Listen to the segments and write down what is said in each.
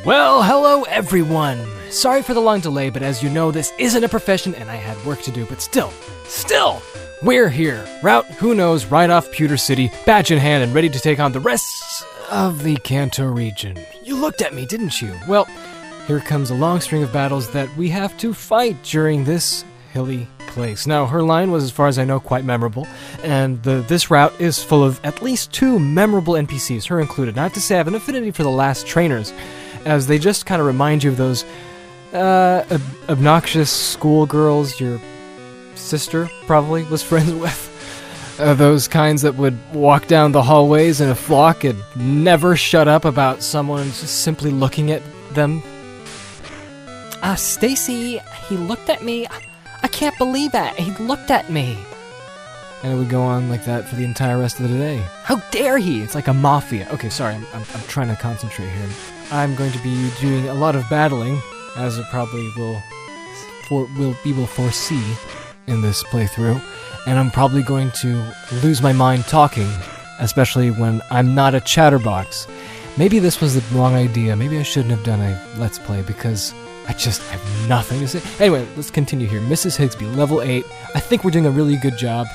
Well, hello everyone! Sorry for the long delay, but as you know, this isn't a profession and I had work to do, but still, we're here. Route, who knows, right off Pewter City, badge in hand and ready to take on the rest of the Kanto region. You looked at me, didn't you? Well, here comes a long string of battles that we have to fight during this hilly place. Now, her line was, as far as I know, quite memorable, and this route is full of at least 2 memorable NPCs, her included. And I have to say, I have an affinity for the last trainers, as they just kind of remind you of those obnoxious schoolgirls your sister probably was friends with. Those kinds that would walk down the hallways in a flock and never shut up about someone just simply looking at them. Stacy, he looked at me. I can't believe that. He looked at me. And it would go on like that for the entire rest of the day. How dare he? It's like a mafia. Okay, sorry, I'm trying to concentrate here. I'm going to be doing a lot of battling, as it probably will foresee in this playthrough, and I'm probably going to lose my mind talking, especially when I'm not a chatterbox. Maybe this was the wrong idea. Maybe I shouldn't have done a Let's Play, because I just have nothing to say. Anyway, let's continue here. Mrs. Higsby, level 8. I think we're doing a really good job.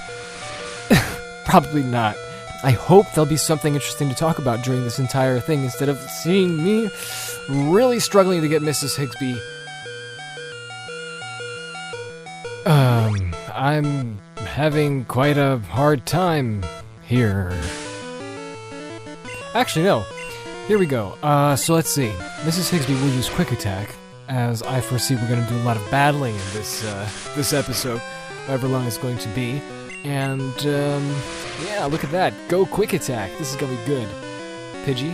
Probably not. I hope there'll be something interesting to talk about during this entire thing instead of seeing me really struggling to get Mrs. Higsby. I'm having quite a hard time here. Actually, no. Here we go. So let's see. Mrs. Higsby will use Quick Attack, as I foresee we're going to do a lot of battling in this episode, however long it's going to be. And, yeah, look at that. Go Quick Attack. This is going to be good. Pidgey,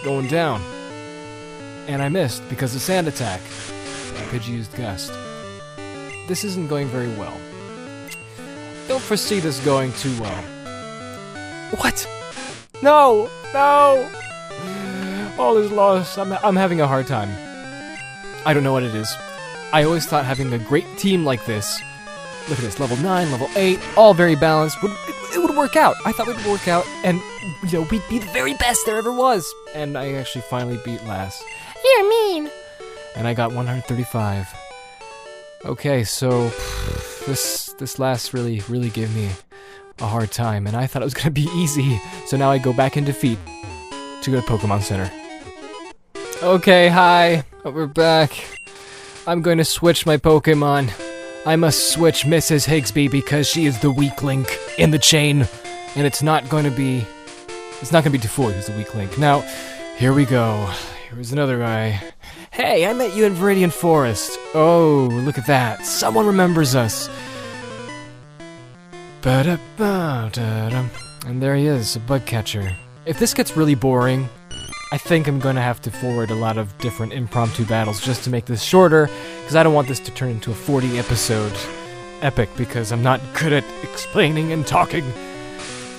going down. And I missed because of Sand Attack. Pidgey used Gust. This isn't going very well. Don't foresee this going too well. What? No! No! All is lost. I'm having a hard time. I don't know what it is. I always thought having a great team like this, look at this, level 9, level 8, all very balanced, it would work out. I thought it would work out, and, you know, we'd be the very best there ever was. And I actually finally beat last. You're mean. And I got 135. Okay, so this last really gave me a hard time, and I thought it was going to be easy. So now I go back in defeat to go to Pokemon Center. Okay, hi. We're back. I'm going to switch my Pokemon. I must switch Mrs. Higsby because she is the weak link in the chain, and it's not going to be Tufuri who's the weak link. Now, here we go. Here's another guy. Hey, I met you in Viridian Forest. Oh, look at that. Someone remembers us. Ba-da-ba-da-dum. And there he is, a bug catcher. If this gets really boring, I think I'm going to have to forward a lot of different impromptu battles just to make this shorter, because I don't want this to turn into a 40-episode epic, because I'm not good at explaining and talking.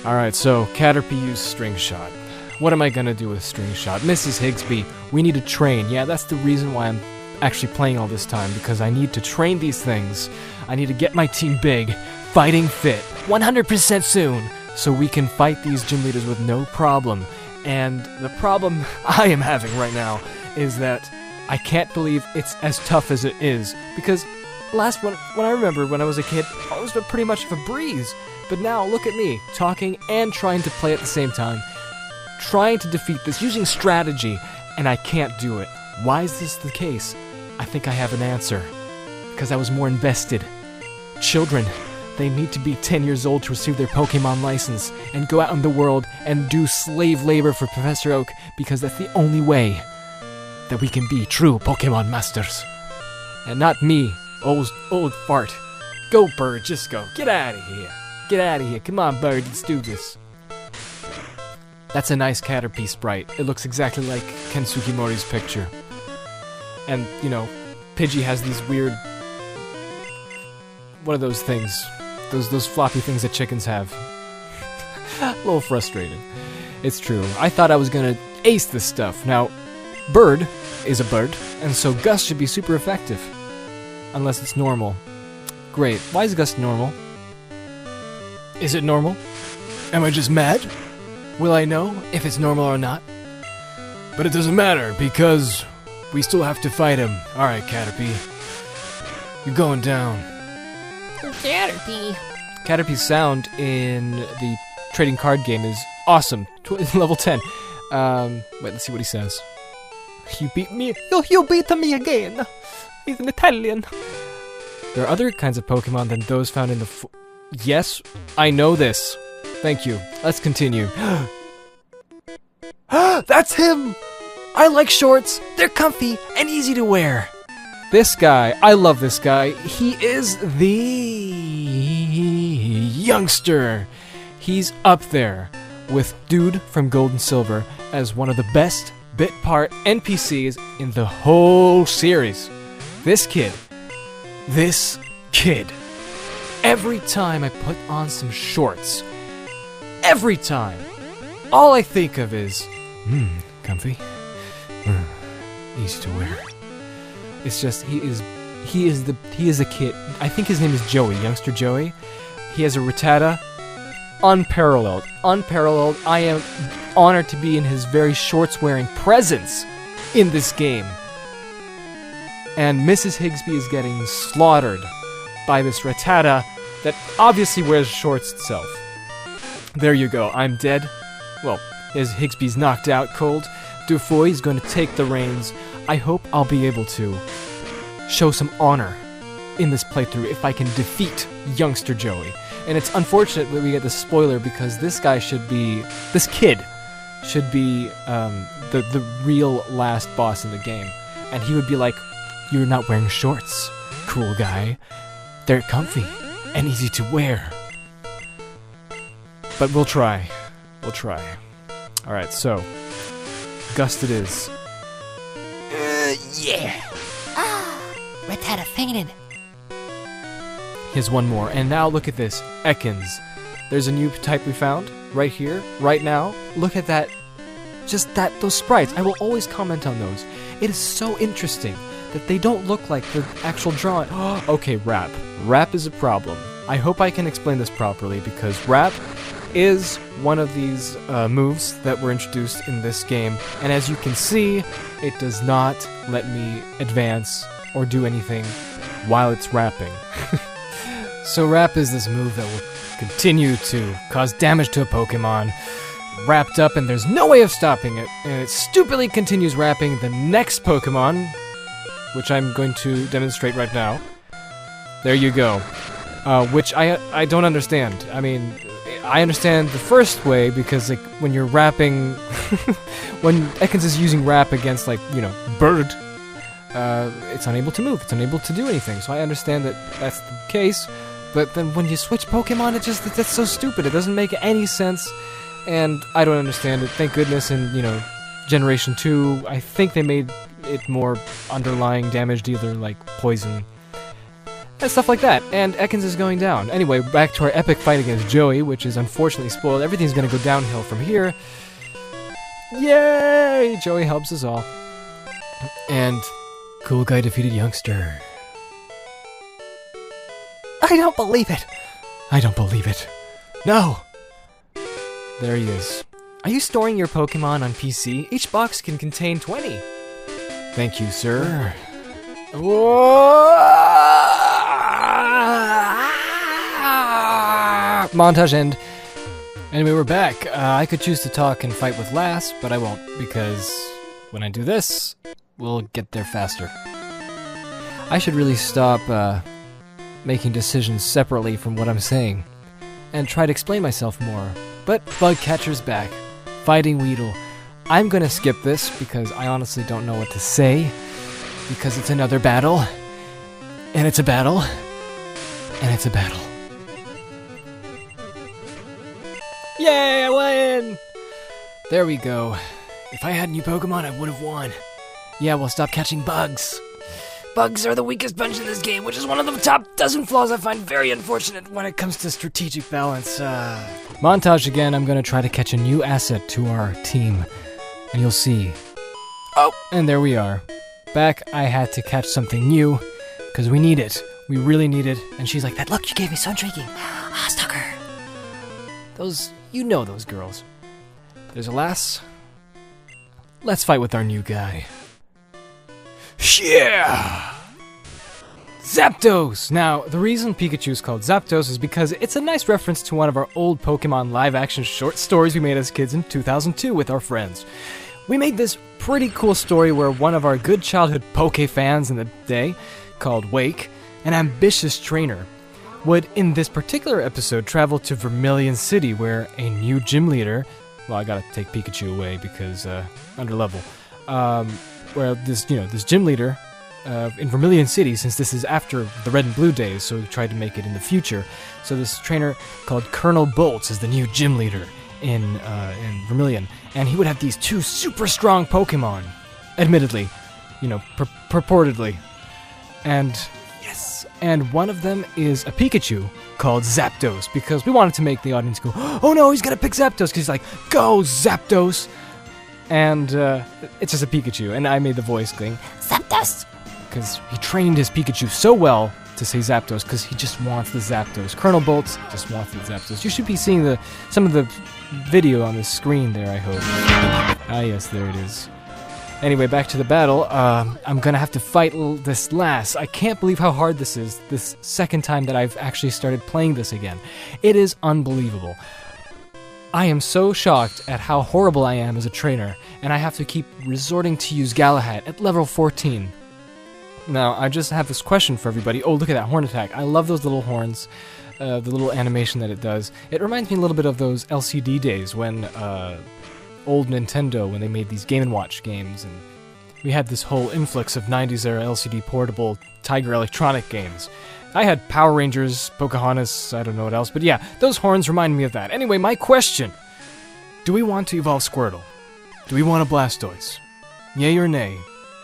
Alright, so Caterpie used String Shot. What am I going to do with String Shot? Mrs. Higsby, we need to train. Yeah, that's the reason why I'm actually playing all this time, because I need to train these things. I need to get my team big, fighting fit, 100% soon, so we can fight these gym leaders with no problem. And the problem I am having right now is that I can't believe it's as tough as it is, because when I remember when I was a kid, it was pretty much of a breeze. But now, look at me, talking and trying to play at the same time, trying to defeat this using strategy, and I can't do it. Why is this the case? I think I have an answer. Because I was more invested. Children, they need to be 10 years old to receive their Pokemon license and go out in the world and do slave labor for Professor Oak, because that's the only way that we can be true Pokemon masters. And not me, old fart. Go, Bird, just go. Get out of here. Get out of here. Come on, Bird, let's do this. That's a nice Caterpie sprite. It looks exactly like Ken Sugimori's picture. And, you know, Pidgey has these weird... What are those things? Those floppy things that chickens have. A little frustrated. It's true. I thought I was gonna ace this stuff. Now, Bird is a bird, and so Gust should be super effective. Unless it's normal. Great. Why is Gust normal? Is it normal? Am I just mad? Will I know if it's normal or not? But it doesn't matter, because we still have to fight him. Alright, Caterpie. You're going down. Caterpie. Caterpie's sound in the trading card game is awesome. Level 10. Wait, let's see what he says. You beat me. You beat me again. He's an Italian. There are other kinds of Pokemon than those found in the Yes, I know this. Thank you. Let's continue. That's him! I like shorts. They're comfy and easy to wear. This guy, I love this guy. He is the youngster. He's up there with Dude from Gold and Silver as one of the best bit part NPCs in the whole series. This kid, every time I put on some shorts, every time, all I think of is, comfy, easy to wear. It's just, he is the kid. I think his name is Joey, youngster Joey. He has a Rattata, unparalleled. I am honored to be in his very shorts-wearing presence in this game. And Mrs. Higsby is getting slaughtered by this Rattata that obviously wears shorts itself. There you go, I'm dead. Well, as Higsby's knocked out cold, Dufoy is going to take the reins. I hope I'll be able to show some honor in this playthrough if I can defeat youngster Joey. And it's unfortunate that we get the spoiler because this kid should be the real last boss in the game. And he would be like, "You're not wearing shorts, cool guy. They're comfy and easy to wear." But we'll try. Alright, so Gust it is. Yeah. Rattata fainted. Here's one more, and now look at this, Ekans. There's a new type we found, right here, right now. Look at that, those sprites. I will always comment on those. It is so interesting that they don't look like the actual drawing. Okay, Rap. Rap is a problem. I hope I can explain this properly, because Rap is one of these moves that were introduced in this game, and as you can see, it does not let me advance or do anything while it's rapping. So Rap is this move that will continue to cause damage to a Pokemon, wrapped up, and there's no way of stopping it, and it stupidly continues rapping the next Pokemon, which I'm going to demonstrate right now. There you go. Which I don't understand. I mean, I understand the first way, because, like, when you're rapping, when Ekans is using rap against, like, you know, Bird, it's unable to move, it's unable to do anything, so I understand that that's the case, but then when you switch Pokemon, that's so stupid, it doesn't make any sense, and I don't understand it. Thank goodness in, you know, Generation 2, I think they made it more underlying damage dealer, like poison, and stuff like that, and Ekans is going down. Anyway, back to our epic fight against Joey, which is unfortunately spoiled. Everything's gonna go downhill from here. Yay! Joey helps us all. And cool guy defeated youngster. I don't believe it. I don't believe it. No! There he is. Are you storing your Pokemon on PC? Each box can contain 20. Thank you, sir. Montage end. Anyway, we're back. I could choose to talk and fight with Lass, but I won't, because when I do this, we'll get there faster. I should really stop making decisions separately from what I'm saying, and try to explain myself more. But Bugcatcher's back, fighting Weedle. I'm gonna skip this, because I honestly don't know what to say, because it's another battle, and it's a battle, and it's a battle. Yay, I win! There we go. If I had new Pokemon, I would have won. Yeah, well, stop catching bugs. Bugs are the weakest bunch in this game, which is one of the top dozen flaws I find very unfortunate when it comes to strategic balance. Montage again, I'm gonna try to catch a new asset to our team, and you'll see. Oh, and there we are. Back, I had to catch something new, because we need it. We really need it. And she's like, that look you gave me so intriguing. Ah, stalker. Those, you know those girls. There's a Lass. let's fight with our new guy. Yeah! Zapdos! Now, the reason Pikachu is called Zapdos is because it's a nice reference to one of our old Pokemon live-action short stories we made as kids in 2002 with our friends. We made this pretty cool story where one of our good childhood Poke fans in the day, called Wake, an ambitious trainer, would, in this particular episode, travel to Vermilion City where a new gym leader, well, I gotta take Pikachu away because, under level, where this gym leader, in Vermilion City, since this is after the Red and Blue days, so we tried to make it in the future. So this trainer called Colonel Boltz is the new gym leader in Vermilion, and he would have these two super strong Pokemon, admittedly, purportedly, and yes, and one of them is a Pikachu called Zapdos, because we wanted to make the audience go, oh no, he's gonna pick Zapdos, because he's like, go Zapdos, and it's just a Pikachu, and I made the voice going, Zapdos! Because he trained his Pikachu so well to say Zapdos, because he just wants the Zapdos. Colonel Boltz just wants the Zapdos. You should be seeing some of the video on the screen there, I hope. Ah, yes, there it is. Anyway, back to the battle. I'm gonna have to fight this lass. I can't believe how hard this is, this second time that I've actually started playing this again. It is unbelievable. I am so shocked at how horrible I am as a trainer, and I have to keep resorting to use Galahad at level 14. Now, I just have this question for everybody. Oh, look at that horn attack. I love those little horns, the little animation that it does. It reminds me a little bit of those LCD days when old Nintendo, when they made these Game & Watch games, and we had this whole influx of 90s era LCD portable Tiger Electronic games. I had Power Rangers, Pocahontas, I don't know what else, but yeah, those horns remind me of that. Anyway, my question. Do we want to evolve Squirtle? Do we want a Blastoise? Yay or nay?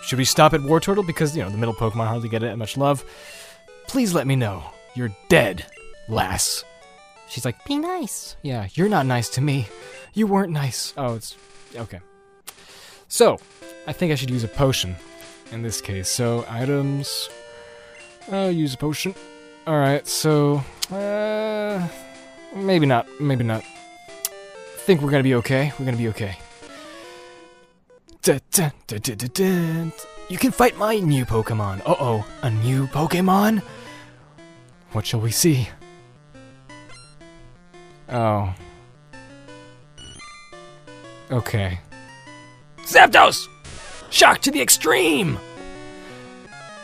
Should we stop at Wartortle because, the middle Pokemon hardly get it much love? Please let me know. You're dead, lass. She's like, be nice. Yeah, you're not nice to me. You weren't nice. Oh, it's... okay. So, I think I should use a potion in this case. So, items... I'll use a potion. Alright, so... maybe not. Maybe not. I think we're gonna be okay. We're gonna be okay. You can fight my new Pokemon. Uh-oh, a new Pokemon? What shall we see? Oh. Okay. Zapdos! Shock to the extreme!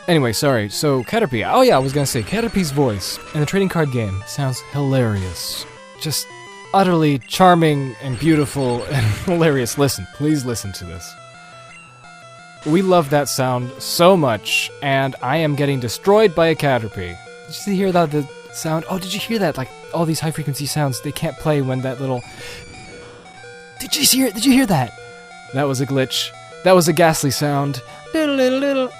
Anyway, sorry, so Caterpie. Oh yeah, I was gonna say, Caterpie's voice in the trading card game sounds hilarious. Just utterly charming and beautiful and hilarious. Listen, please listen to this. We love that sound so much, and I am getting destroyed by a Caterpie. Did you hear that, the sound? Oh, did you hear that? Like, all these high-frequency sounds, they can't play when that little... Did you hear that? That was a glitch. That was a ghastly sound. Diddle-diddle-diddle.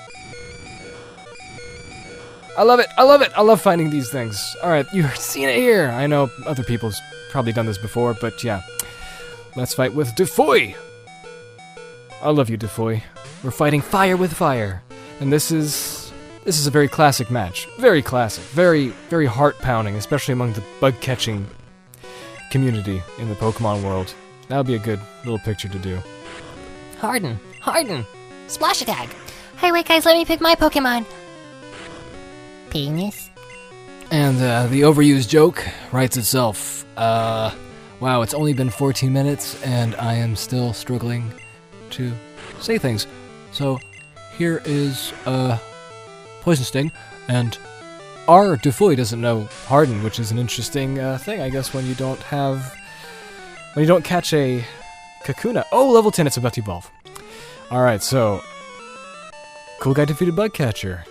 I love it, I love it! I love finding these things. Alright, you've seen it here! I know other people's probably done this before, but yeah. Let's fight with Defoy! I love you, Defoy. We're fighting fire with fire. And this is a very classic match. Very classic. Very, very heart-pounding, especially among the bug-catching community in the Pokemon world. That would be a good little picture to do. Harden! Splash attack! Hey, wait guys, let me pick my Pokemon! Penis. And the overused joke writes itself. Wow, it's only been 14 minutes, and I am still struggling to say things. So, here is Poison Sting, and our Defoy doesn't know Harden, which is an interesting thing, I guess, when you don't catch a Kakuna. Oh, level 10, it's about to evolve. Alright, so, cool guy defeated Bugcatcher.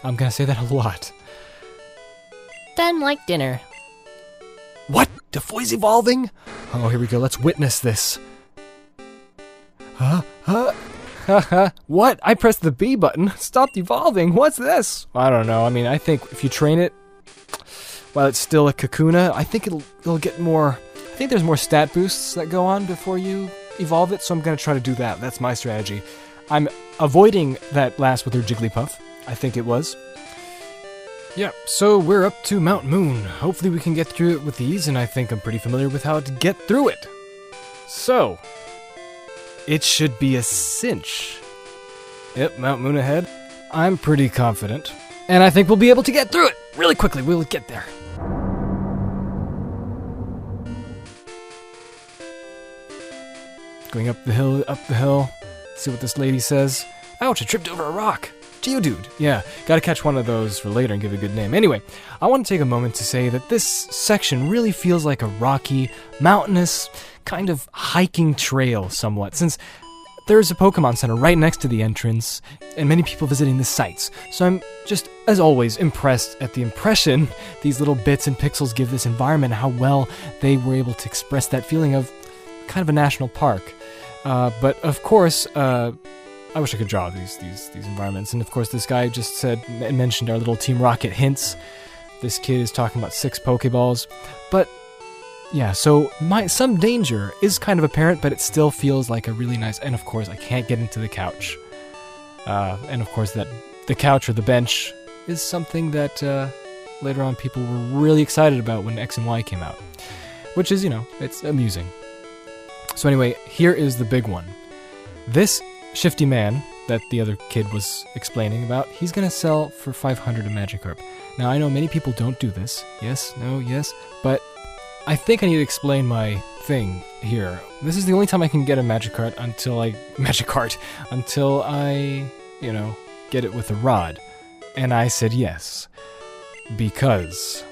I'm gonna say that a lot. Done like dinner. What? Defoy's evolving? Oh, here we go, let's witness this. What? I pressed the B button. Stopped evolving. What's this? I don't know. I mean, I think if you train it while it's still a Kakuna, I think it'll get more... I think there's more stat boosts that go on before you evolve it, so I'm going to try to do that. That's my strategy. I'm avoiding that last with her Jigglypuff. I think it was. Yeah, so we're up to Mount Moon. Hopefully we can get through it with ease, and I think I'm pretty familiar with how to get through it. So... it should be a cinch. Yep, Mount Moon ahead. I'm pretty confident. And I think we'll be able to get through it really quickly. We'll get there. Going up the hill. See what this lady says. Ouch, I tripped over a rock. Geodude. Yeah, gotta catch one of those for later and give it a good name. Anyway, I want to take a moment to say that this section really feels like a rocky, mountainous, kind of hiking trail somewhat, since there's a Pokemon Center right next to the entrance, and many people visiting the sites. So I'm just, as always, impressed at the impression these little bits and pixels give this environment, how well they were able to express that feeling of kind of a national park. But of course, I wish I could draw these environments. And of course, this guy just mentioned our little Team Rocket hints. This kid is talking about 6 Pokeballs. But yeah, so some danger is kind of apparent, but it still feels like a really nice. And of course, I can't get into the couch. And of course, that the couch or the bench is something that later on people were really excited about when X and Y came out, which is, it's amusing. So anyway, here is the big one. This shifty man that the other kid was explaining about, he's gonna sell for 500 a Magikarp. Now, I know many people don't do this. Yes, no, yes, but I think I need to explain my thing here. This is the only time I can get a Magikarp until I, get it with a rod. And I said yes, because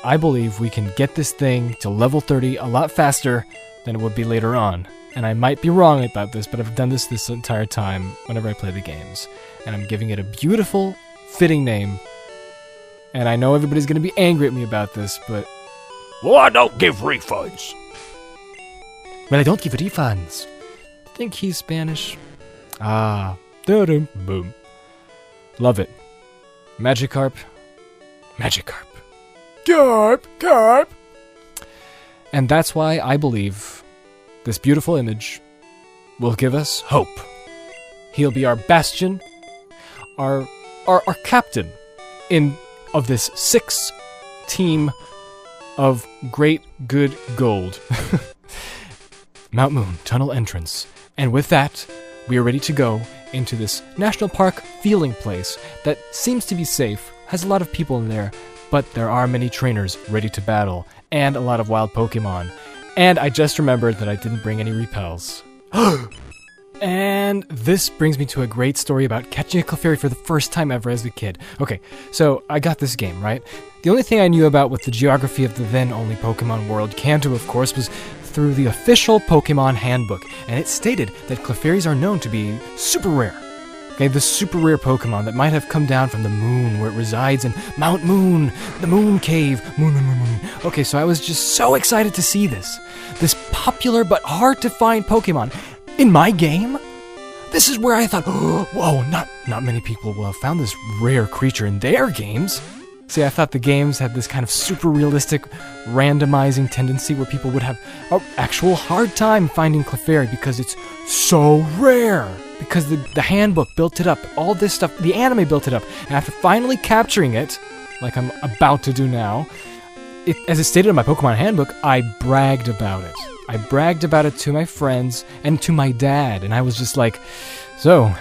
I believe we can get this thing to level 30 a lot faster than it would be later on. And I might be wrong about this, but I've done this entire time whenever I play the games. And I'm giving it a beautiful, fitting name. And I know everybody's going to be angry at me about this, but... Well, I don't give refunds. Well, I don't give refunds. Think he's Spanish? Ah. Da-dum. Boom. Love it. Magikarp. Magikarp. Carp. And that's why I believe this beautiful image will give us hope. He'll be our bastion, our captain of this 6 team of great good gold. Mount Moon, tunnel entrance. And with that, we are ready to go into this national park feeling place that seems to be safe, has a lot of people in there, but there are many trainers ready to battle, and a lot of wild Pokemon. And I just remembered that I didn't bring any repels. And this brings me to a great story about catching a Clefairy for the first time ever as a kid. Okay, so I got this game, right? The only thing I knew about with the geography of the then-only Pokemon world, Kanto of course, was through the official Pokemon handbook. And it stated that Clefairies are known to be super rare. Okay, the super rare Pokemon that might have come down from the moon where it resides in Mount Moon, the Moon Cave, moon. Okay, so I was just so excited to see this popular but hard to find Pokemon in my game. This is where I thought, whoa, not many people will have found this rare creature in their games. See, I thought the games had this kind of super realistic randomizing tendency where people would have an actual hard time finding Clefairy because it's so rare. Because the handbook built it up, all this stuff, the anime built it up, and after finally capturing it, like I'm about to do now, as it stated in my Pokemon handbook, I bragged about it. I bragged about it to my friends and to my dad, and I was just like, so,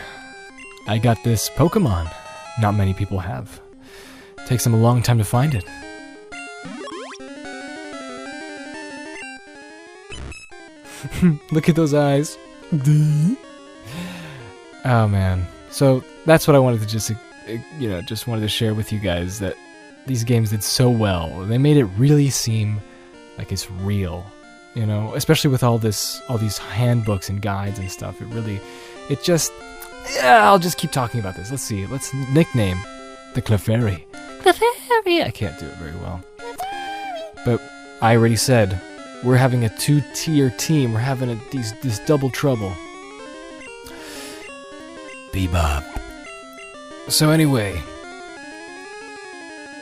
I got this Pokemon. Not many people have. Takes them a long time to find it. Look at those eyes. Oh man. So that's what I wanted to just wanted to share with you guys, that these games did so well. They made it really seem like it's real, especially with all these handbooks and guides and stuff. I'll just keep talking about this. Let's see. Let's nickname the Clefairy. Clefairy. I can't do it very well. But I already said, we're having a 2-tier team. We're having this double trouble. Bebop. So anyway,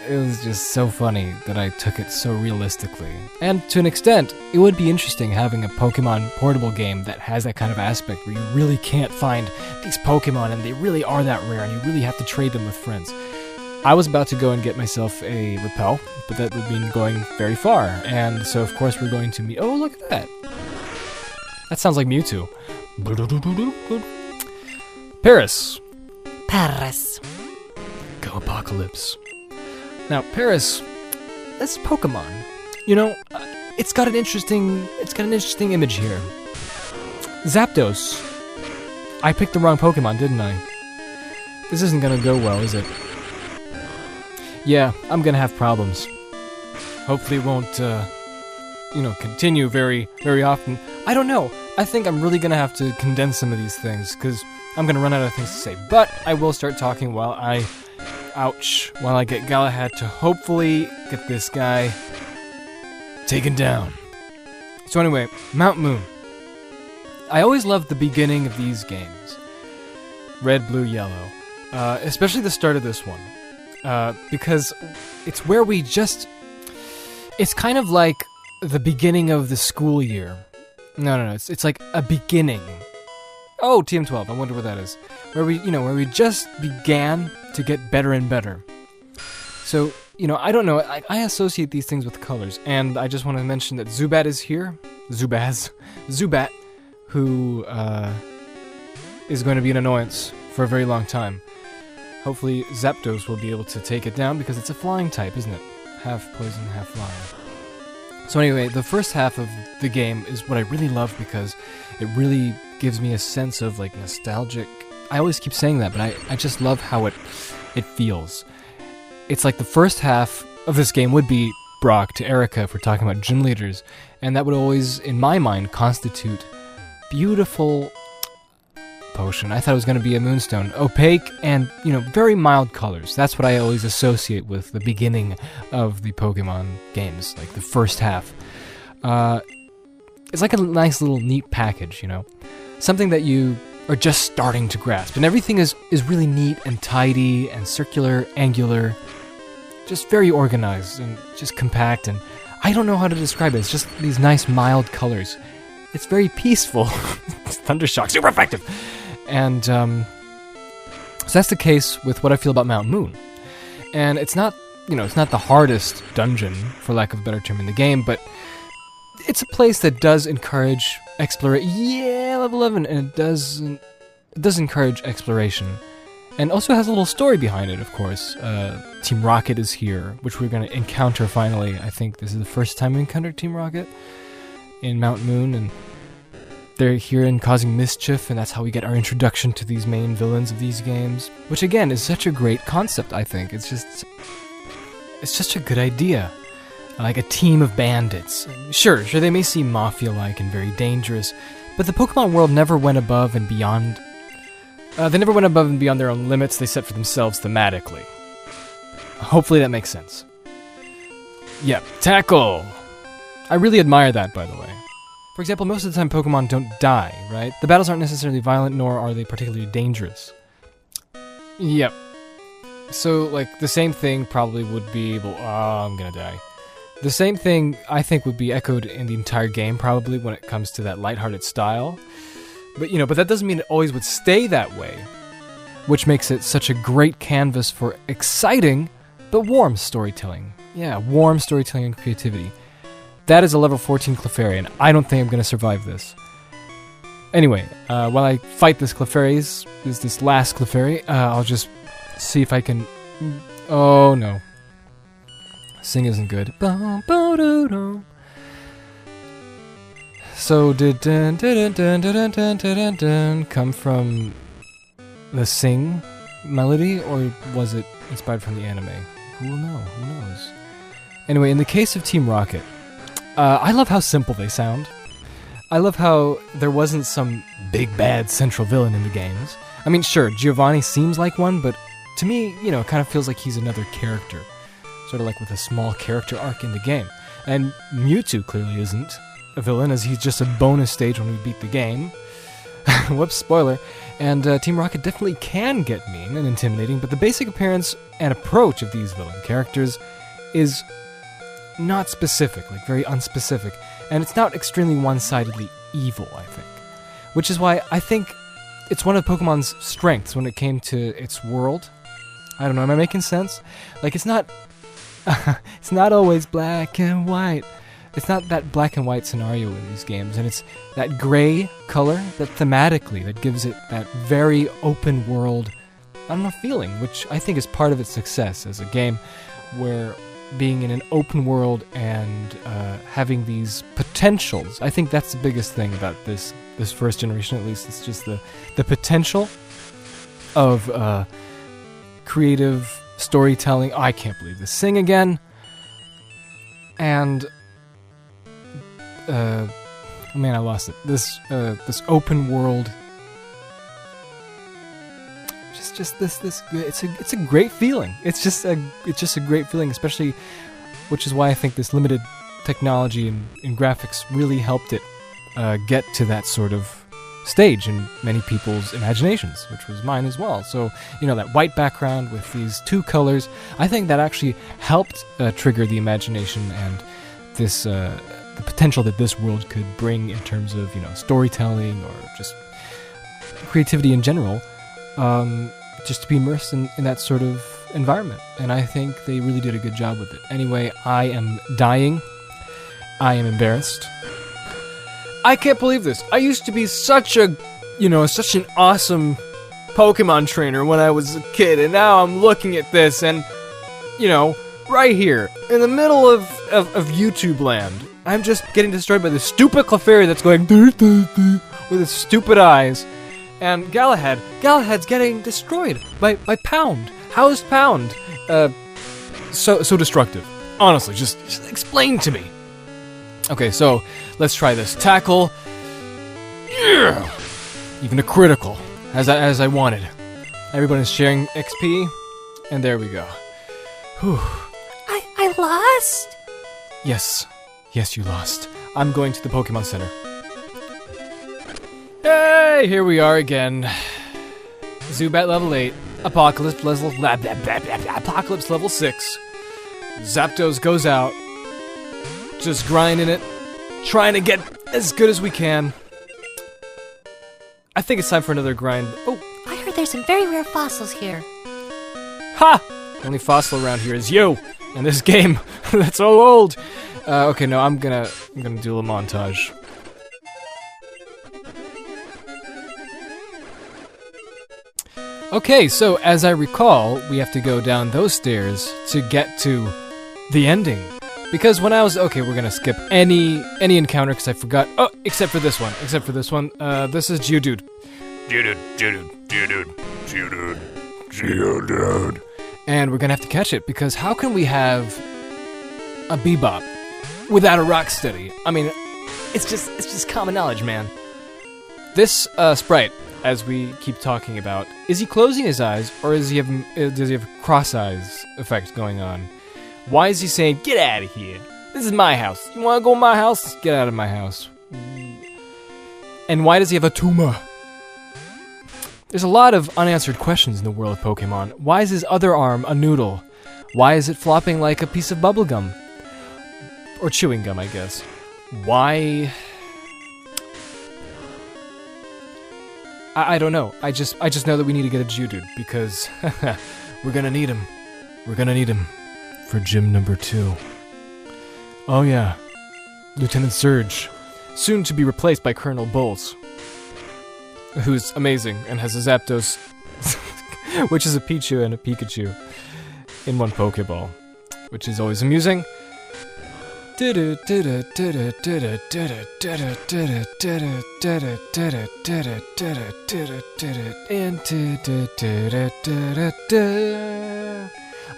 it was just so funny that I took it so realistically. And to an extent, it would be interesting having a Pokemon portable game that has that kind of aspect where you really can't find these Pokemon and they really are that rare and you really have to trade them with friends. I was about to go and get myself a Repel, but that would mean going very far. And so of course we're going to meet... Oh, look at that! That sounds like Mewtwo. Paris. Paris. Go Apocalypse. Now, Paris, that's Pokemon. You know, it's got an interesting image here. Zapdos. I picked the wrong Pokemon, didn't I? This isn't gonna go well, is it? Yeah, I'm gonna have problems. Hopefully it won't, continue very, very often. I don't know. I think I'm really gonna have to condense some of these things, because I'm gonna run out of things to say. But I will start talking while I get Galahad to hopefully get this guy taken down. So anyway, Mount Moon. I always loved the beginning of these games. Red, blue, yellow. Especially the start of this one. Because it's where we just... It's kind of like the beginning of the school year. No, it's like a beginning. Oh, TM12, I wonder what that is. Where we just began to get better and better. So, I don't know, I associate these things with colors, and I just want to mention that Zubat is here. Zubat, who is going to be an annoyance for a very long time. Hopefully Zapdos will be able to take it down, because it's a flying type, isn't it? Half poison, half flying. So anyway, the first half of the game is what I really love, because it really gives me a sense of, like, nostalgic... I always keep saying that, but I just love how it feels. It's like the first half of this game would be Brock to Erica, if we're talking about gym leaders, and that would always, in my mind, constitute beautiful potion. I thought it was going to be a moonstone. Opaque and, very mild colors. That's what I always associate with the beginning of the Pokemon games, like the first half. It's like a nice little neat package, Something that you are just starting to grasp. And everything is really neat and tidy and circular, angular, just very organized and just compact, and I don't know how to describe it. It's just these nice mild colors. It's very peaceful. Thundershock, super effective! And, so that's the case with what I feel about Mount Moon. And it's not, it's not the hardest dungeon, for lack of a better term, in the game, but it's a place that does encourage exploration. Yeah, level 11, and it does encourage exploration. And also has a little story behind it, of course. Team Rocket is here, which we're going to encounter finally. I think this is the first time we encountered Team Rocket in Mount Moon, and they're here and causing mischief, and that's how we get our introduction to these main villains of these games. Which, again, is such a great concept, I think. It's just a good idea. Like a team of bandits. Sure, they may seem mafia-like and very dangerous, but the Pokemon world never went above and beyond... they never went above and beyond their own limits they set for themselves thematically. Hopefully that makes sense. Yep, tackle! I really admire that, by the way. For example, most of the time Pokemon don't die, right? The battles aren't necessarily violent, nor are they particularly dangerous. Yep. So, like, the same thing probably would be... Well, I'm gonna die. The same thing, I think, would be echoed in the entire game, probably, when it comes to that lighthearted style. But, but that doesn't mean it always would stay that way, which makes it such a great canvas for exciting, but warm storytelling. Yeah, warm storytelling and creativity. That is a level 14 Clefairy, and I don't think I'm going to survive this. Anyway, while I fight this Clefairy, this last Clefairy, I'll just see if I can... Oh, no. Sing isn't good. So did dun dun dun dun dun dun dun dun come from the Sing melody, or was it inspired from the anime? Who will know? Who knows? Anyway, in the case of Team Rocket, I love how simple they sound. I love how there wasn't some big bad central villain in the games. I mean, sure, Giovanni seems like one, but to me, it kind of feels like he's another character. Sort of like with a small character arc in the game. And Mewtwo clearly isn't a villain, as he's just a bonus stage when we beat the game. Whoops, spoiler. And Team Rocket definitely can get mean and intimidating, but the basic appearance and approach of these villain characters is not specific, like very unspecific. And it's not extremely one-sidedly evil, I think. Which is why I think it's one of Pokemon's strengths when it came to its world. I don't know, am I making sense? Like, it's not... it's not always black and white. that black and white scenario in these games, and it's that gray color that thematically that gives it that very open world, I don't know, feeling, which I think is part of its success as a game, where being in an open world and having these potentials. I think that's the biggest thing about this first generation, at least. It's just the potential of creative storytelling. Oh, I can't believe this. Sing again. And man, I lost it. This open world. Just this it's a great feeling. It's just a great feeling, especially, which is why I think this limited technology and graphics really helped it get to that sort of stage in many people's imaginations, which was mine as well. So, that white background with these two colors, I think that actually helped trigger the imagination and this the potential that this world could bring in terms of storytelling or just creativity in general. Just to be immersed in that sort of environment. And I think they really did a good job with it. Anyway, I am dying. I am embarrassed. I can't believe this. I used to be such an awesome Pokemon trainer when I was a kid, and now I'm looking at this and, right here, in the middle of YouTube land, I'm just getting destroyed by this stupid Clefairy that's going with its stupid eyes. And Galahad's getting destroyed by Pound. How is Pound so destructive? Honestly, just explain to me. Okay, so let's try this. Tackle. Yeah! Even a critical, as I wanted. Everyone is sharing XP, and there we go. Whew. I lost? Yes, you lost. I'm going to the Pokemon Center. Hey, here we are again. Zubat level 8. Apocalypse level 6. Zapdos goes out. Just grinding it. Trying to get as good as we can. I think it's time for another grind. Oh, I heard there's some very rare fossils here. Ha! The only fossil around here is you. And this game. That's so old. Okay, no, I'm gonna do a montage. Okay, so as I recall, we have to go down those stairs to get to the ending. Because when I was... Okay, we're gonna skip any encounter because I forgot... Oh, except for this one. This is Geodude. Geodude. And we're gonna have to catch it, because how can we have a Bebop without a Rocksteady? I mean, it's just common knowledge, man. This sprite, as we keep talking about, is he closing his eyes, or does he have a cross eyes effect going on? Why is he saying, "Get out of here. This is my house. You want to go in my house? Get out of my house." And why does he have a tumor? There's a lot of unanswered questions in the world of Pokemon. Why is his other arm a noodle? Why is it flopping like a piece of bubblegum? Or chewing gum, I guess. Why... I don't know. I just know that we need to get a Geodude, because we're gonna need him. We're gonna need him for gym number 2. Oh yeah, Lieutenant Surge, soon to be replaced by Colonel Bowles, who's amazing and has a Zapdos, which is a Pichu and a Pikachu in one Pokeball, which is always amusing. I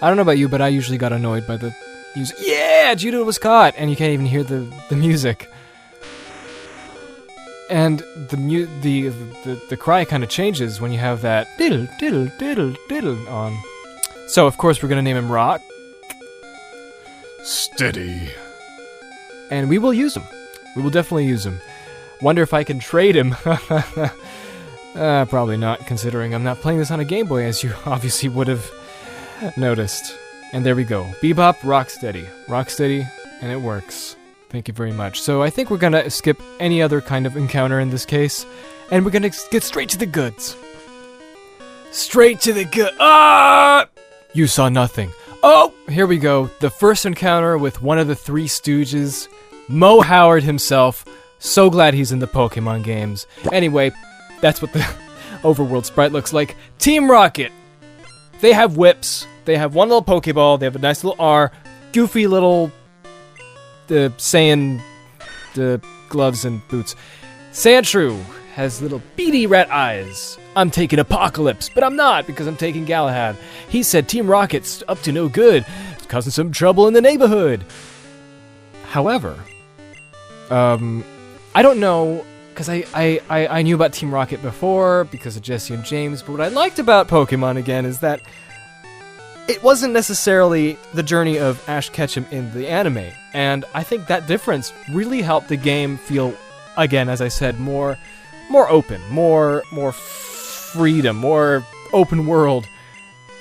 don't know about you, but I usually got annoyed by the music. Yeah, Geodude was caught, and you can't even hear the music. And the cry kind of changes when you have that diddle diddle diddle diddle on. So of course we're gonna name him Rock Steady. And we will use him. We will definitely use him. Wonder if I can trade him. Probably not, considering I'm not playing this on a Game Boy, as you obviously would have noticed. And there we go. Bebop, Rocksteady. Rocksteady, and it works. Thank you very much. So I think we're gonna skip any other kind of encounter in this case, and we're gonna get straight to the goods. Straight to the good. Ah! You saw nothing. Oh, here we go. The first encounter with one of the Three Stooges, Mo Howard himself. So glad he's in the Pokemon games. Anyway, that's what the overworld sprite looks like. Team Rocket. They have whips. They have one little Pokeball. They have a nice little R. Goofy little... Saiyan... gloves and boots. Sandshrew has little beady rat eyes. I'm taking Apocalypse, but I'm not because I'm taking Galahad. He said Team Rocket's up to no good. It's causing some trouble in the neighborhood. However, I don't know, because I knew about Team Rocket before because of Jesse and James, but what I liked about Pokemon, again, is that it wasn't necessarily the journey of Ash Ketchum in the anime, and I think that difference really helped the game feel, again, as I said, more open, more freedom, more open world,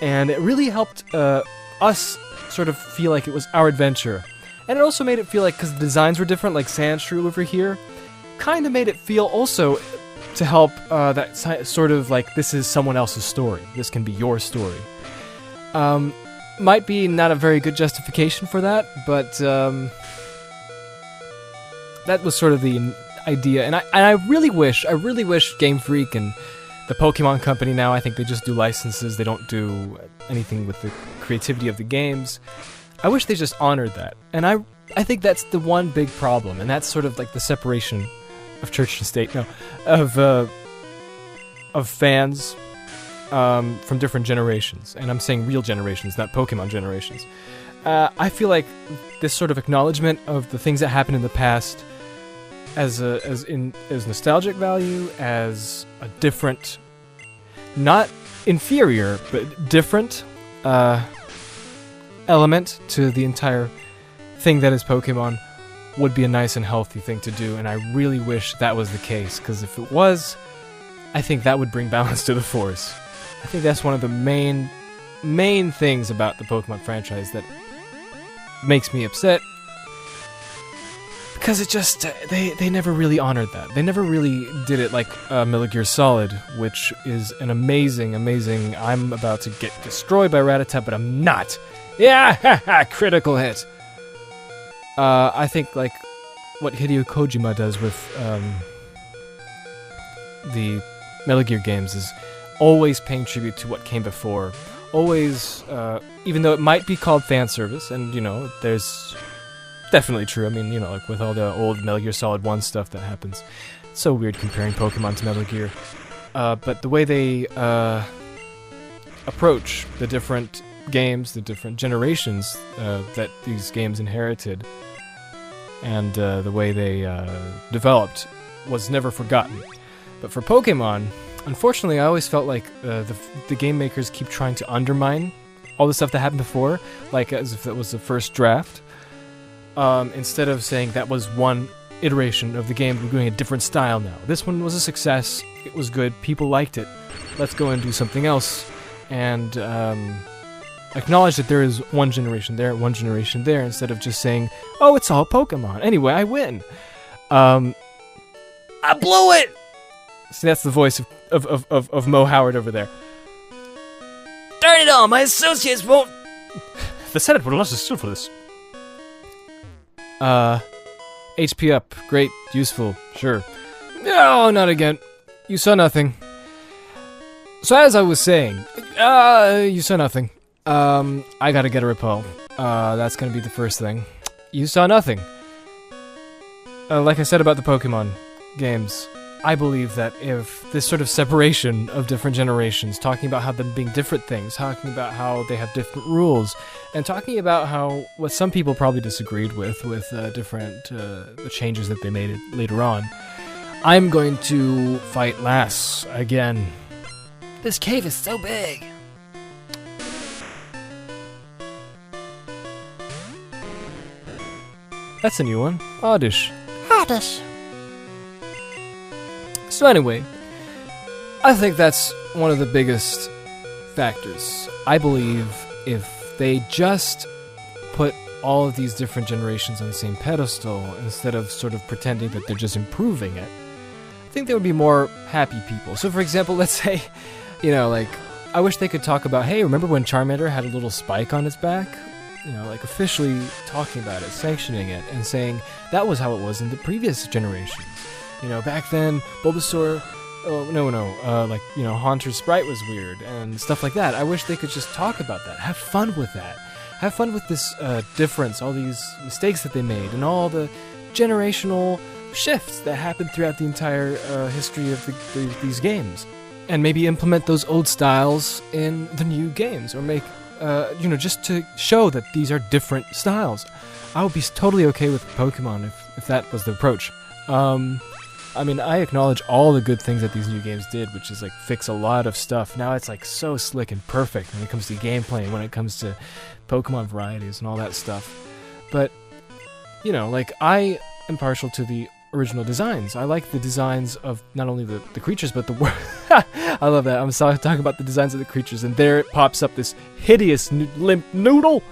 and it really helped us sort of feel like it was our adventure. And it also made it feel like, because the designs were different, like Sandshrew over here, kind of made it feel also to help that sort of like, this is someone else's story. This can be your story. Might be not a very good justification for that, but that was sort of the idea. And I really wish Game Freak and the Pokemon Company now, I think they just do licenses. They don't do anything with the creativity of the games. I wish they just honored that. And I think that's the one big problem, and that's sort of like the separation of church and state, no, of fans from different generations. And I'm saying real generations, not Pokemon generations. I feel like this sort of acknowledgement of the things that happened in the past as nostalgic value, as a different, not inferior, but different element to the entire thing that is Pokemon would be a nice and healthy thing to do, and I really wish that was the case, because if it was, I think that would bring balance to the Force. I think that's one of the main things about the Pokemon franchise that makes me upset, because it just, they never really honored that. They never really did it like Metal Gear Solid, which is an amazing, I'm about to get destroyed by Rattata, but I'm not. Yeah, haha, critical hit. I think like what Hideo Kojima does with the Metal Gear games is always paying tribute to what came before. Always, even though it might be called fan service, and you know, there's definitely true. I mean, you know, like with all the old Metal Gear Solid 1 stuff that happens. It's so weird comparing Pokemon to Metal Gear. But the way they approach the different games, the different generations that these games inherited, and the way they developed was never forgotten. But for Pokemon, unfortunately, I always felt like the game makers keep trying to undermine all the stuff that happened before, like as if it was the first draft, instead of saying that was one iteration of the game, we're doing a different style now. This one was a success, it was good, people liked it, let's go and do something else, and acknowledge that there is one generation there, instead of just saying, oh, it's all Pokemon. Anyway, I win. I blew it! So that's the voice of Mo Howard over there. Darn it all, my associates won't... The Senate would have lost a steal for this. HP up. Great. Useful. Sure. No, not again. You saw nothing. So as I was saying, you saw nothing. I gotta get a repel. That's gonna be the first thing. You saw nothing. Like I said about the Pokemon games, I believe that if this sort of separation of different generations, talking about how them being different things, talking about how they have different rules, and talking about how what some people probably disagreed with different the changes that they made later on, I'm going to fight Lass again. This cave is so big. That's a new one. Oddish. Oddish. So anyway, I think that's one of the biggest factors. I believe if they just put all of these different generations on the same pedestal, instead of sort of pretending that they're just improving it, I think there would be more happy people. So for example, let's say, you know, like, I wish they could talk about, hey, remember when Charmander had a little spike on its back? like officially talking about it, sanctioning it, and saying that was how it was in the previous generations. Back then, Bulbasaur, Haunter's sprite was weird, and stuff like that. I wish they could just talk about that. Have fun with that. Have fun with this difference, all these mistakes that they made, and all the generational shifts that happened throughout the entire history of these games. And maybe implement those old styles in the new games, or make, just to show that these are different styles. I would be totally okay with Pokemon if that was the approach. I acknowledge all the good things that these new games did, which is like fix a lot of stuff. Now it's like so slick and perfect when it comes to gameplay, when it comes to Pokemon varieties and all that stuff. But, I am partial to the original designs. I like the designs of not only the creatures, but the world. I love that. I'm talking about the designs of the creatures, and there it pops up this hideous limp noodle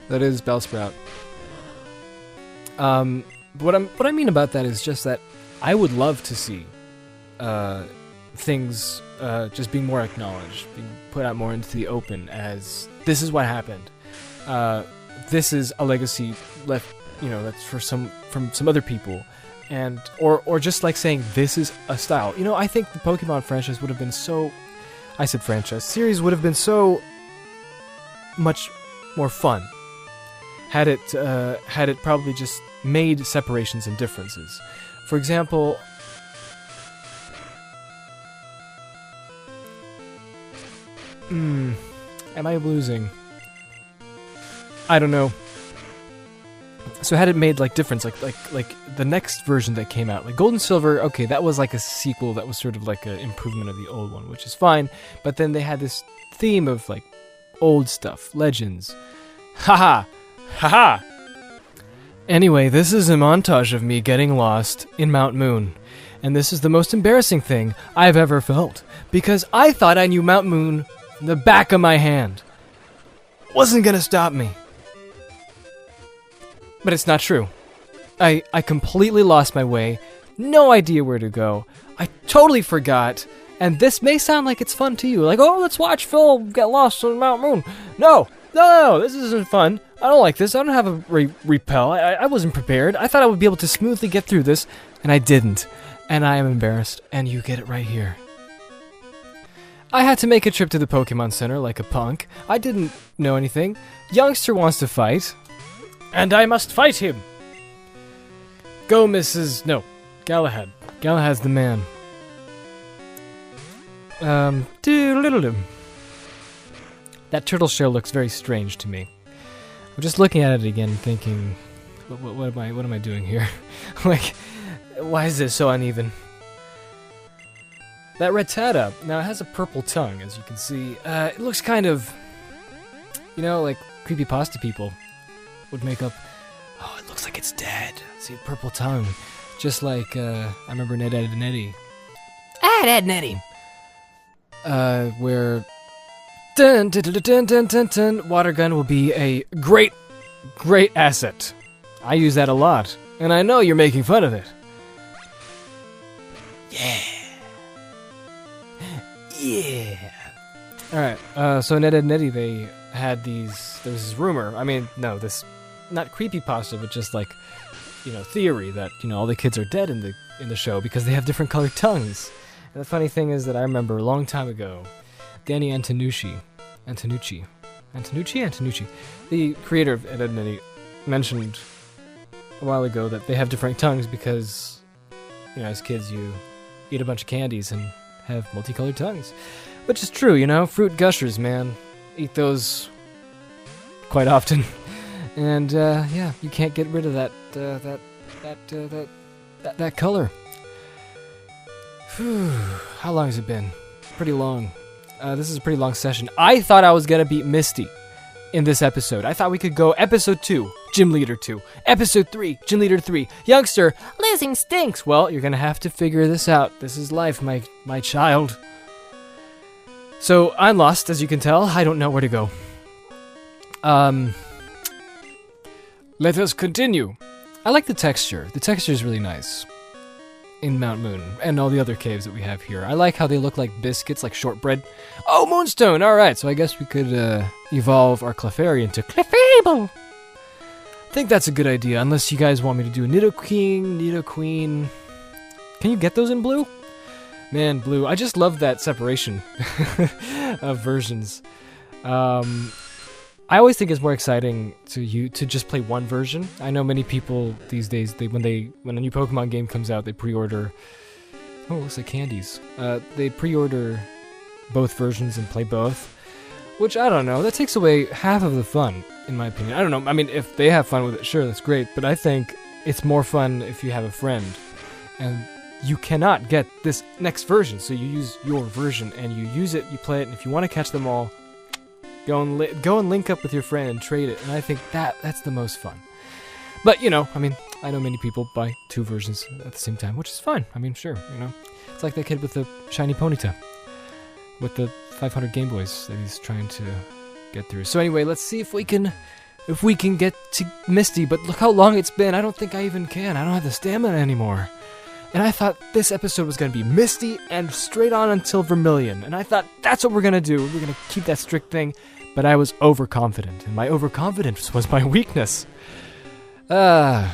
that is Bellsprout. What I mean about that is just that I would love to see things just being more acknowledged, being put out more into the open as this is what happened. This is a legacy left, that's from some other people, and or just like saying this is a style. I think the Pokemon franchise would have been series would have been so much more fun had it probably just made separations and differences. For example, am I losing? I don't know. So had it made like difference, like the next version that came out, like Gold and Silver, okay, that was like a sequel that was sort of like an improvement of the old one, which is fine. But then they had this theme of like old stuff, legends. Haha, haha. Anyway, this is a montage of me getting lost in Mount Moon. And this is the most embarrassing thing I've ever felt. Because I thought I knew Mount Moon from the back of my hand. Wasn't gonna stop me. But it's not true. I completely lost my way. No idea where to go. I totally forgot. And this may sound like it's fun to you. Like, oh, let's watch Phil get lost on Mount Moon. No, this isn't fun. I don't like this. I don't have a repel. I wasn't prepared. I thought I would be able to smoothly get through this, and I didn't. And I am embarrassed, and you get it right here. I had to make a trip to the Pokemon Center like a punk. I didn't know anything. Youngster wants to fight. And I must fight him. Go, Mrs. No, Galahad. Galahad's the man. That turtle shell looks very strange to me. I'm just looking at it again, thinking, what am I doing here? Like, why is it so uneven? That Rattata, now it has a purple tongue, as you can see. It looks kind of, like creepypasta people would make up. Oh, it looks like it's dead. See, purple tongue, just like I remember Ed, Edd n Eddy. Ed and Eddie. Where dun, dun, dun, dun, dun, dun, dun, water gun will be a great asset. I use that a lot, and I know you're making fun of it. Yeah. Alright, so in Ed, Edd n Eddy, they had there was this rumor, this, not creepypasta, but just like, theory that, all the kids are dead in the show because they have different colored tongues. And the funny thing is that I remember a long time ago, Danny Antonucci, the creator of Ed, Edd n Eddy, mentioned a while ago that they have different tongues because, as kids you eat a bunch of candies and have multicolored tongues. Which is true, fruit gushers, man. Eat those quite often. And, you can't get rid of that color. Whew, how long has it been? Pretty long. This is a pretty long session. I thought I was gonna beat Misty in this episode. I thought we could go episode 2, Gym Leader 2. Episode 3, Gym Leader 3. Youngster, losing stinks. Well, you're gonna have to figure this out. This is life, my child. So, I'm lost, as you can tell. I don't know where to go. Let us continue. I like the texture. The texture is really nice. in Mount Moon and all the other caves that we have here. I like how they look like biscuits, like shortbread. Oh, Moonstone! Alright, so I guess we could evolve our Clefairy into Clefable! I think that's a good idea, unless you guys want me to do a Nidoqueen. Can you get those in blue? Man, blue. I just love that separation of versions. I always think it's more exciting to just play one version. I know many people these days, when a new Pokemon game comes out, they pre-order. Oh, it looks like candies. They pre-order both versions and play both, which I don't know. That takes away half of the fun, in my opinion. I don't know. I mean, if they have fun with it, sure, that's great. But I think it's more fun if you have a friend, and you cannot get this next version, so you use your version and you use it, you play it, and if you want to catch them all. Go and link up with your friend and trade it, and I think that's the most fun. But, you know, I mean, I know many people buy two versions at the same time, which is fine. I mean, sure, you know. It's like that kid with the shiny Ponyta, with the 500 Game Boys that he's trying to get through. So anyway, let's see if we can get to Misty, but look how long it's been. I don't think I even can. I don't have the stamina anymore. And I thought this episode was going to be Misty and straight on until Vermilion. And I thought, that's what we're going to do. We're going to keep that strict thing. But I was overconfident, and my overconfidence was my weakness. But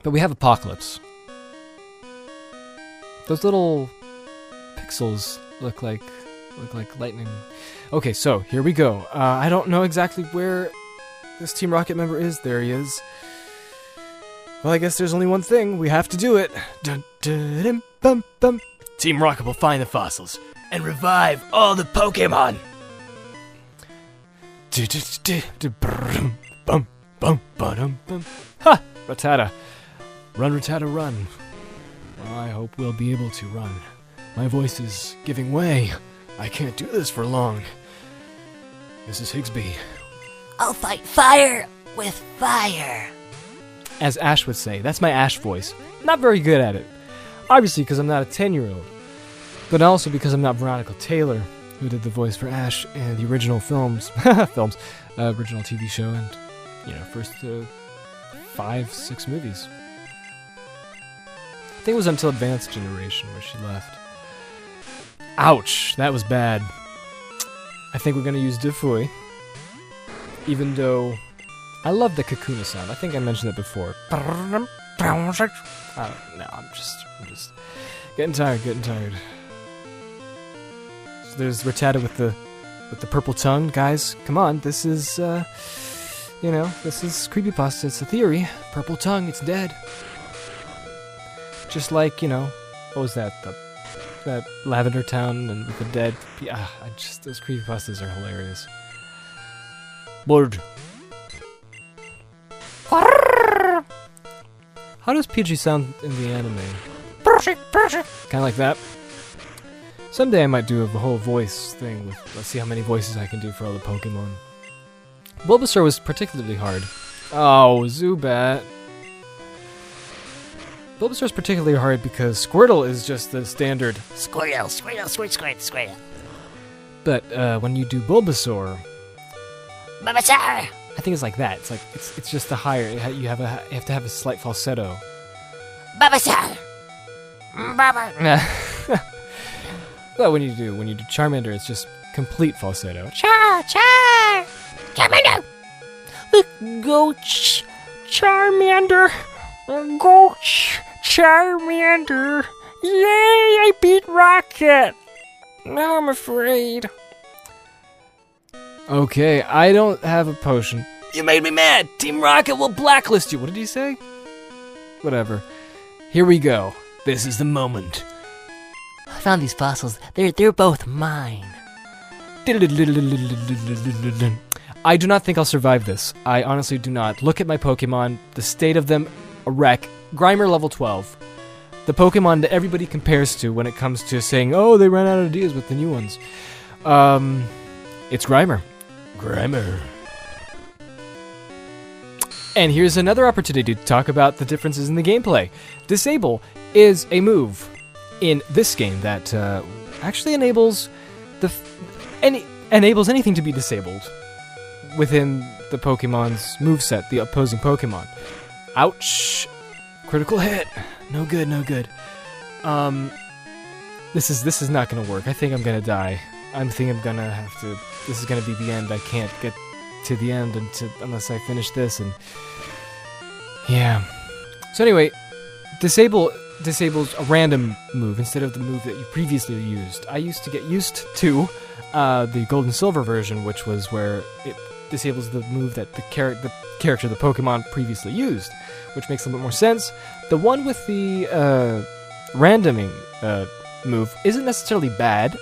we have Apocalypse. Those little pixels look like lightning. Okay, so here we go. I don't know exactly where this Team Rocket member is. There he is. Well, I guess there's only one thing. We have to do it. Dun, dun, dun, bum, bum. Team Rocket will find the fossils and revive all the Pokémon. Ha! Rattata. Run, Rattata, run. Well, I hope we'll be able to run. My voice is giving way. I can't do this for long. This is Higsby. I'll fight fire with fire. As Ash would say, that's my Ash voice. Not very good at it. Obviously because I'm not a 10-year-old. But also because I'm not Veronica Taylor, who did the voice for Ash in the original films, original TV show, and, you know, first 5-6 movies. I think it was until Advanced Generation where she left. Ouch, that was bad. I think we're gonna use Defui, even though I love the Kakuna sound. I think I mentioned it before. No, I'm just getting tired. So there's Rattata with the purple tongue. Guys, come on, this is, you know, this is creepypasta. It's a theory. Purple tongue, it's dead. Just like, you know, what was that? That Lavender Town and with the dead. Those creepypastas are hilarious. Bird. How does Pidgey sound in the anime? Kind of like that. Someday I might do a whole voice thing with, let's see how many voices I can do for all the Pokemon. Bulbasaur was particularly hard. Oh, Zubat. Bulbasaur's particularly hard because Squirtle is just the standard Squirtle. But when you do Bulbasaur, Bulbasaur! I think it's like that. It's like it's just the higher. You have to have a slight falsetto. Bulbasaur! But when you do Charmander, it's just complete falsetto. Charmander! Go, Charmander! Go, Charmander! Yay, I beat Rocket! Now I'm afraid. Okay, I don't have a potion. You made me mad! Team Rocket will blacklist you! What did he say? Whatever. Here we go. This is the moment. I found these fossils. They're both mine. I do not think I'll survive this. I honestly do not. Look at my Pokemon. The state of them, a wreck. Grimer level 12. The Pokemon that everybody compares to when it comes to saying, oh, they ran out of ideas with the new ones. It's Grimer. And here's another opportunity to talk about the differences in the gameplay. Disable is a move in this game that actually enables enables anything to be disabled within the Pokemon's moveset, the opposing Pokemon. Ouch! Critical hit. No good, no good. This is not gonna work. I think I'm gonna die. I think I'm gonna have to... This is gonna be the end. I can't get to the end unless I finish this, and... Yeah. So anyway, disables a random move instead of the move that you previously used. I used to get used to the gold and silver version, which was where it disables the move that the character, the Pokemon, previously used, which makes a little bit more sense. The one with the randoming move isn't necessarily bad,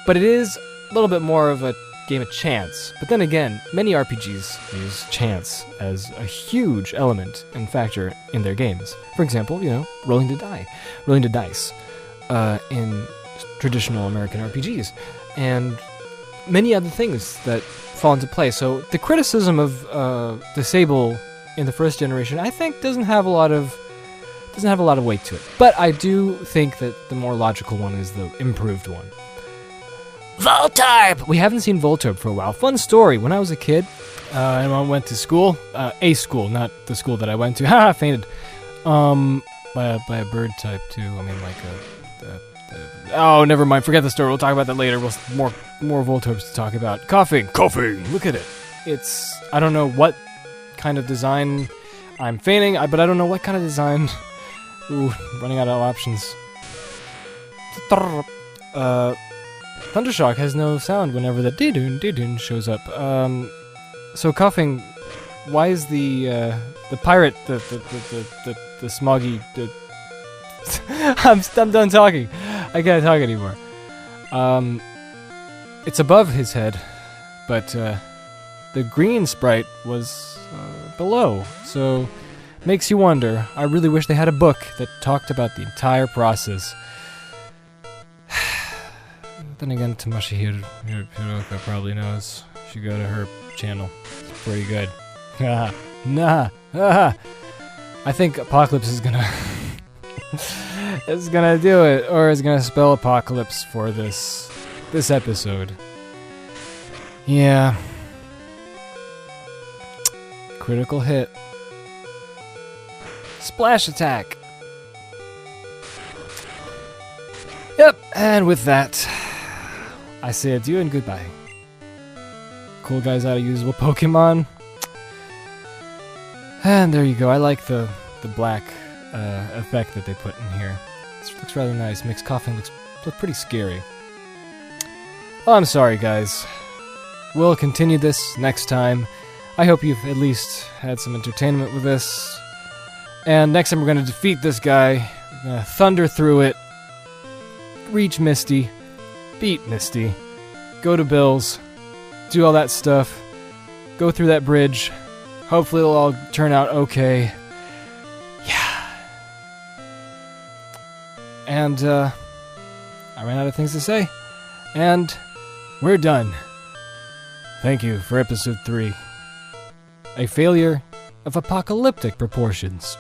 but it is a little bit more of a game of chance. But then again, many RPGs use chance as a huge element and factor in their games. For example, you know, rolling the dice in traditional American RPGs, and many other things that fall into play. So the criticism of Disable in the first generation, I think, doesn't have a lot of weight to it. But I do think that the more logical one is the improved one. Voltorb! We haven't seen Voltorb for a while. Fun story. When I was a kid, I went to school. A school, not the school that I went to. Haha, fainted. By a bird type, too. I mean, like oh, never mind. Forget the story. We'll talk about that later. We'll more Voltorbs to talk about. Coughing! Look at it. It's... I don't know what kind of design I'm feigning, but I don't know what kind of design... Ooh, running out of options. Thundershock has no sound whenever the dee-doon shows up. So coughing, why is the pirate, the smoggy, I'm done talking. I can't talk anymore. It's above his head, but the green sprite was below, so makes you wonder. I really wish they had a book that talked about the entire process. Then again, Tamashi Hiroka probably knows. You should go to her channel. It's pretty good. I think Apocalypse is gonna is gonna do it, or is gonna spell Apocalypse for this episode. Yeah. Critical hit. Splash attack. Yep, and with that, I say adieu and goodbye. Cool guys out of usable Pokemon. And there you go. I like the black effect that they put in here. This looks rather nice. Makes coughing look pretty scary. Oh, I'm sorry, guys. We'll continue this next time. I hope you've at least had some entertainment with this. And next time we're going to defeat this guy. We're going to thunder through it. Reach Misty. Beat Misty. Go to Bill's. Do all that stuff. Go through that bridge. Hopefully it'll all turn out okay. Yeah. And, I ran out of things to say. And we're done. Thank you for episode 3. A failure of apocalyptic proportions.